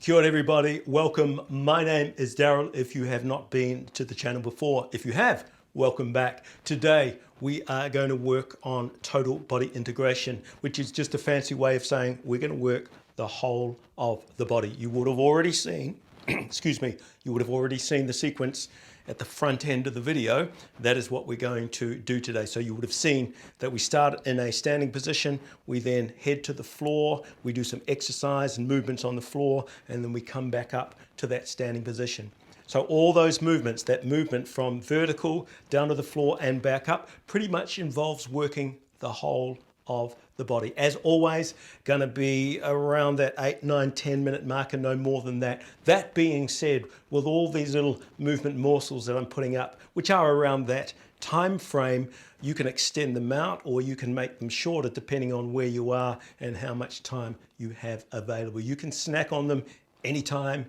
Kia ora everybody, welcome. My name is Daryl if you have not been to the channel before. If you have, welcome back. Today we are going to work on total body integration, which is just a fancy way of saying we're going to work the whole of the body. You would have already seen, excuse me, you would have already seen the sequence at the front end of the video. That is what we're going to do today. So you would have seen that we start in a standing position, we then head to the floor, we do some exercise and movements on the floor, and then we come back up to that standing position. So all those movements, that movement from vertical down to the floor and back up, pretty much involves working the whole of the body. As always, going to be around that 8, 9, 10 minute mark and no more than that. That being said, with all these little movement morsels that I'm putting up, which are around that time frame, you can extend them out or you can make them shorter depending on where you are and how much time you have available. You can snack on them anytime,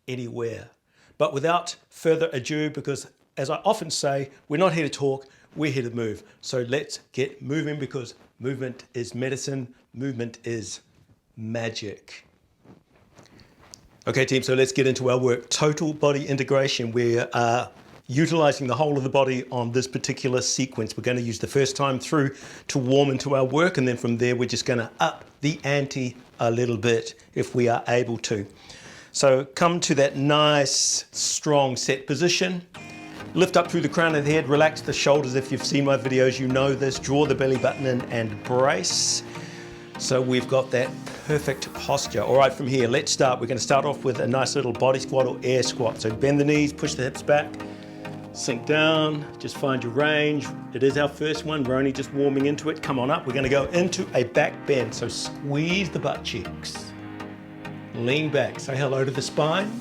anywhere. But without further ado, because as I often say, we're not here to talk, we're here to move. So let's get moving, because movement is medicine, movement is magic. Okay team, so let's get into our work. Total body integration. We are utilizing the whole of the body on this particular sequence. We're going to use the first time through to warm into our work, and then from there we're just going to up the ante a little bit if we are able to. So come to that nice, strong set position. Lift up through the crown of the head, relax the shoulders. If you've seen my videos, you know this. Draw the belly button in and brace. So we've got that perfect posture. All right, from here, let's start. We're going to start off with a nice little body squat or air squat. So bend the knees, push the hips back, sink down, just find your range. It is our first one. We're only just warming into it. Come on up. We're going to go into a back bend. So squeeze the butt cheeks. Lean back. Say hello to the spine.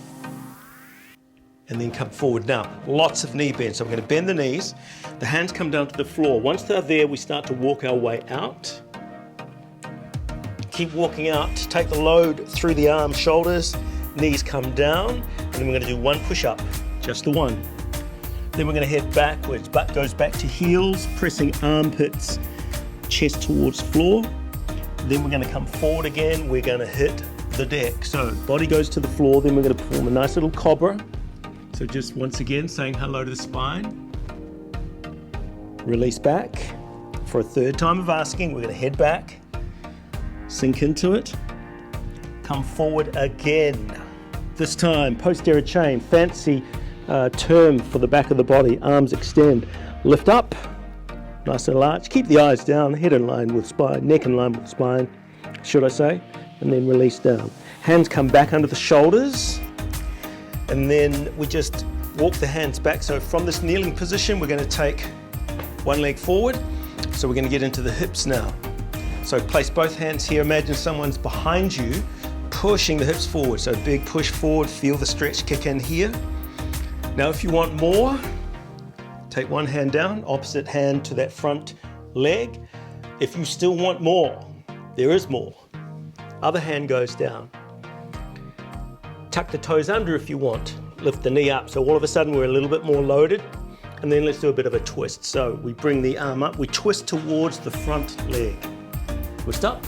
And then come forward. Now, lots of knee bend. So we're going to bend the knees. The hands come down to the floor. Once they're there, we start to walk our way out. Keep walking out. Take the load through the arms, shoulders. Knees come down. And then we're going to do one push-up. Just the one. Then we're going to head backwards. Butt goes back to heels, pressing armpits, chest towards floor. Then we're going to come forward again. We're going to hit the deck. So body goes to the floor. Then we're going to perform a nice little cobra. So just once again, saying hello to the spine. Release back. For a third time of asking, we're going to head back, sink into it, come forward again. This time, posterior chain, fancy term for the back of the body. Arms extend, lift up, nice little arch. Keep the eyes down, head in line with spine, neck in line with spine, should I say, and then release down. Hands come back under the shoulders. And then we just walk the hands back. So from this kneeling position, we're going to take one leg forward. So we're going to get into the hips now. So place both hands here. Imagine someone's behind you, pushing the hips forward. So big push forward, feel the stretch kick in here. Now if you want more, take one hand down, opposite hand to that front leg. If you still want more, there is more. Other hand goes down. Tuck the toes under if you want. Lift the knee up. So all of a sudden we're a little bit more loaded. And then let's do a bit of a twist. So we bring the arm up, we twist towards the front leg. Twist up,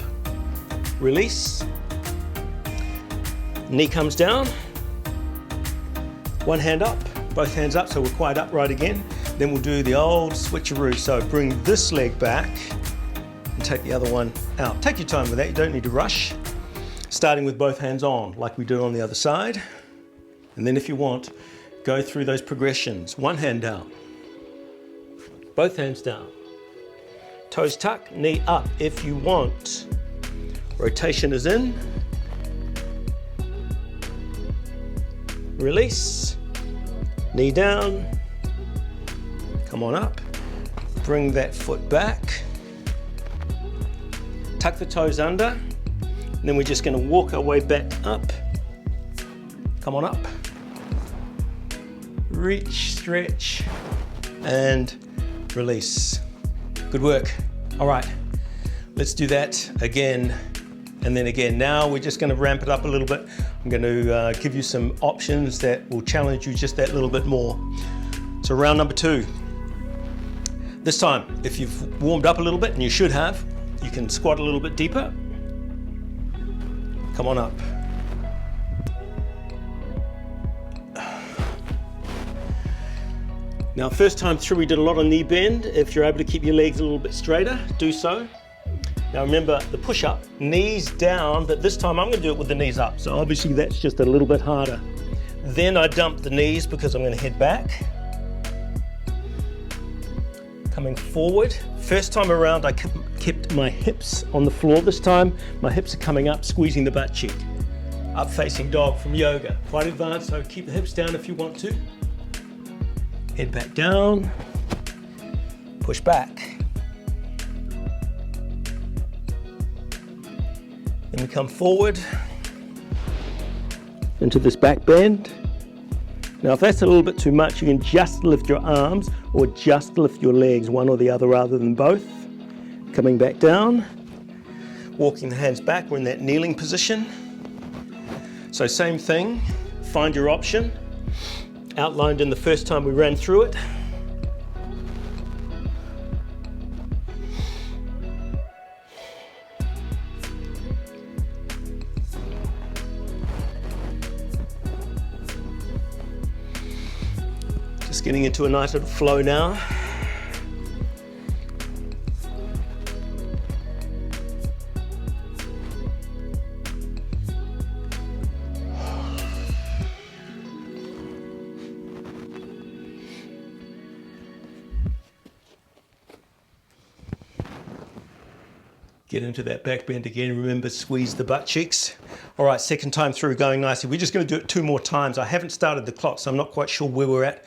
release. Knee comes down. One hand up, both hands up, so we're quite upright again. Then we'll do the old switcheroo. So bring this leg back and take the other one out. Take your time with that, you don't need to rush. Starting with both hands on, like we did on the other side. And then if you want, go through those progressions. One hand down, both hands down. Toes tuck, knee up if you want. Rotation is in. Release, knee down, come on up, bring that foot back, tuck the toes under, and then we're just going to walk our way back up, come on up, reach, stretch, and release. Good work. All right, let's do that again and then again. Now we're just going to ramp it up a little bit. I'm going to give you some options that will challenge you just that little bit more. So round number 2. This time, if you've warmed up a little bit, and you should have, you can squat a little bit deeper. Come on up. Now, first time through, we did a lot of knee bend. If you're able to keep your legs a little bit straighter, do so. Now remember the push-up, knees down, but this time I'm going to do it with the knees up. So obviously that's just a little bit harder. Then I dump the knees because I'm going to head back. Coming forward. First time around I kept my hips on the floor. This time my hips are coming up, squeezing the butt cheek. Up facing dog from yoga. Quite advanced, so keep the hips down if you want to. Head back down. Push back. Then we come forward into this back bend. Now if that's a little bit too much, you can just lift your arms or just lift your legs, one or the other rather than both. Coming back down, walking the hands back, we're in that kneeling position. So same thing, find your option, outlined in the first time we ran through it. Just getting into a nice little flow now. Get into that back bend again. Remember, squeeze the butt cheeks. All right, second time through, going nicely. We're just going to do it 2 more times. I haven't started the clock, so I'm not quite sure where we're at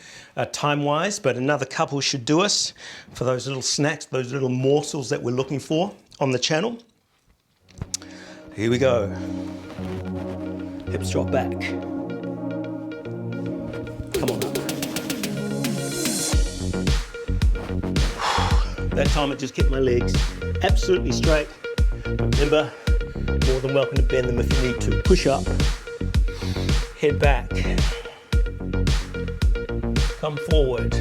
time-wise, but another couple should do us for those little snacks, those little morsels that we're looking for on the channel. Here we go. Hips drop back. Come on up. That time I just kept my legs absolutely straight. Remember, more than welcome to bend them if you need to. Push up, head back, come forward,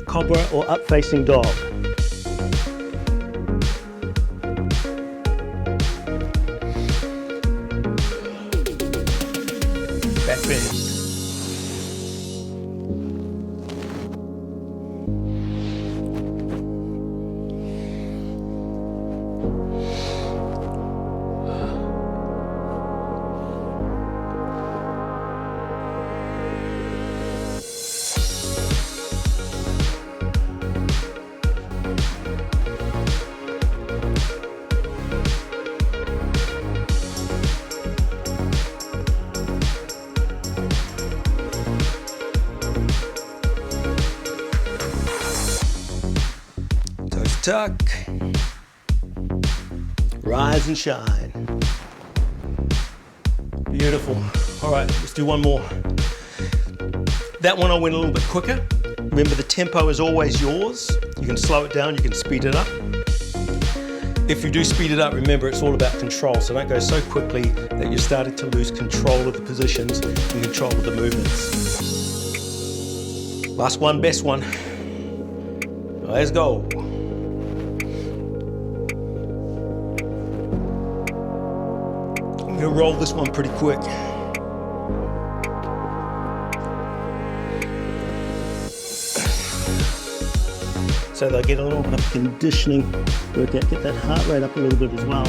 cobra or up facing dog. Back bend. Tuck, rise and shine. Beautiful. All right, let's do one more. That one I went a little bit quicker. Remember, the tempo is always yours. You can slow it down, you can speed it up. If you do speed it up, remember it's all about control. So don't go so quickly that you're starting to lose control of the positions and control of the movements. Last one, best one. Let's go. I'm gonna roll this one pretty quick. So they'll get a little bit of conditioning, work out, get that heart rate up a little bit as well.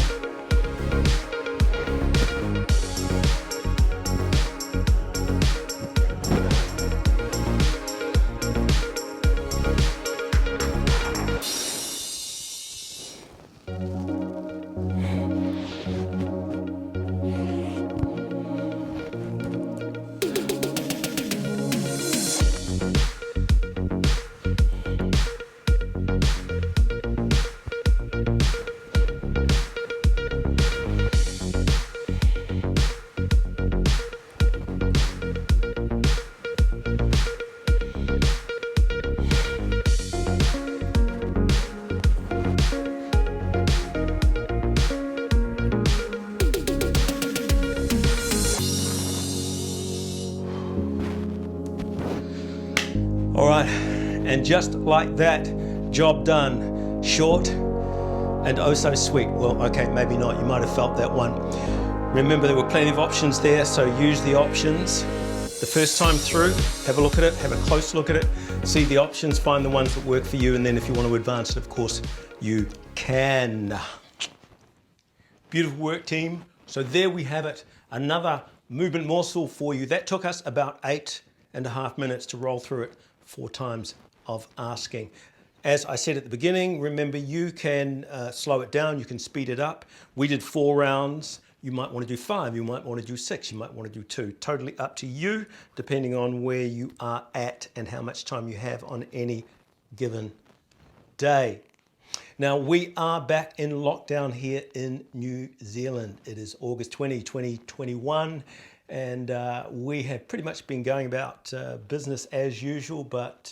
All right, and just like that, job done. Short and oh so sweet. Well, okay, maybe not, you might have felt that one. Remember, there were plenty of options there, so use the options. The first time through, have a look at it, have a close look at it, see the options, find the ones that work for you, and then if you want to advance it, of course, you can. Beautiful work, team. So there we have it, another movement morsel for you. That took us about 8.5 minutes to roll through it 4 times of asking. As I said at the beginning, remember you can slow it down, you can speed it up. We did 4 rounds. You might want to do 5, you might want to do 6, you might want to do 2. Totally up to you, depending on where you are at and how much time you have on any given day. Now, we are back in lockdown here in New Zealand. It is August 20, 2021. And we have pretty much been going about business as usual, but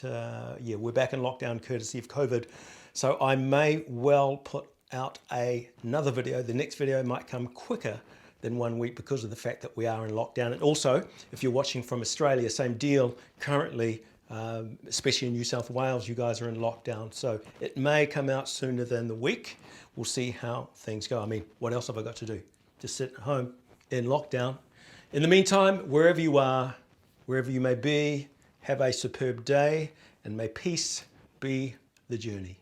yeah, we're back in lockdown courtesy of COVID. So I may well put out another video. The next video might come quicker than 1 week because of the fact that we are in lockdown. And also, if you're watching from Australia, same deal. Currently, especially in New South Wales, you guys are in lockdown. So it may come out sooner than the week. We'll see how things go. I mean, what else have I got to do? Just sit at home in lockdown. In the meantime, wherever you are, wherever you may be, have a superb day, and may peace be the journey.